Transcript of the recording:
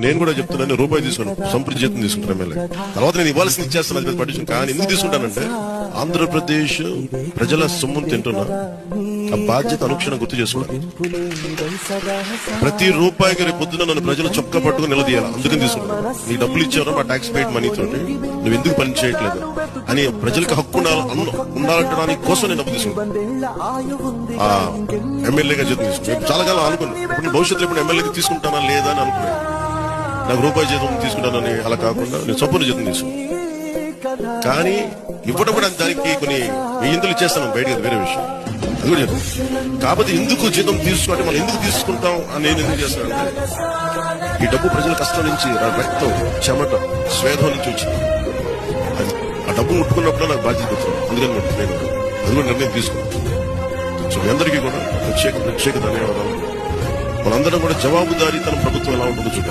నేను కూడా చెప్తున్నాను, రూపాయి తీసుకున్నాను, సంపూర్ణ జీతం తీసుకుంటాను ఎమ్మెల్యే. తర్వాత నేను ఇవ్వాల్సింది ఇచ్చేస్తాను, అది పట్టించుకుని. కానీ ఎందుకు తీసుకుంటానంటే ఆంధ్రప్రదేశ్ ప్రజల సొమ్మును తింటున్నా, ఆ బాధ్యత అనుక్షణం గుర్తు చేసుకున్నాను. ప్రతి రూపాయికి రేపు పొద్దున నన్ను ప్రజలు చొక్కా పట్టుకుని నిలదీయాలి. అందుకని తీసుకుంటాను. నీ డబ్బులు ఇచ్చారు మా ట్యాక్స్ పెయిడ్ మనీ తోటి, నువ్వు ఎందుకు పని చేయట్లేదు అని ప్రజలకు హక్కు ఉండాలంటే కోసం నేను డబ్బు తీసుకున్నాను. ఎమ్మెల్యేగా జీతం తీసుకున్నాను. చాలా కాలం అనుకున్నాను, ఇప్పుడు భవిష్యత్తులో ఇప్పుడు ఎమ్మెల్యేగా తీసుకుంటానా లేదా అని అనుకున్నాను. నాకు రూపాయి జీతం తీసుకుంటానని అలా కాకుండా నేను సంపూర్ణ జీతం తీసుకున్నాను. కానీ ఇవ్వడం కూడా దానికి కొన్ని వెయ్యింతలు ఇచ్చేస్తాను బయటకు, వేరే విషయం. అది కూడా చెప్తాను. కాకపోతే ఎందుకు జీతం తీసుకుంటే మనం ఎందుకు తీసుకుంటాం అని నేను ఎందుకు చేస్తానంటే, ఈ డబ్బు ప్రజల కష్టం నుంచి, రక్తం, చెమట, స్వేదం నుంచి వచ్చింది. ఆ డబ్బు ముట్టుకున్నప్పుడు నాకు బాధ్యత పెడుతున్నాను. అందుకని నేను అది కూడా నిర్ణయం తీసుకున్నాను. సో మీ అందరికీ కూడా ప్రత్యేక ధన్యవాదాలు. మనందరం కూడా జవాబుదారీతనం ప్రభుత్వం ఎలా ఉంటుందో చూడాలి.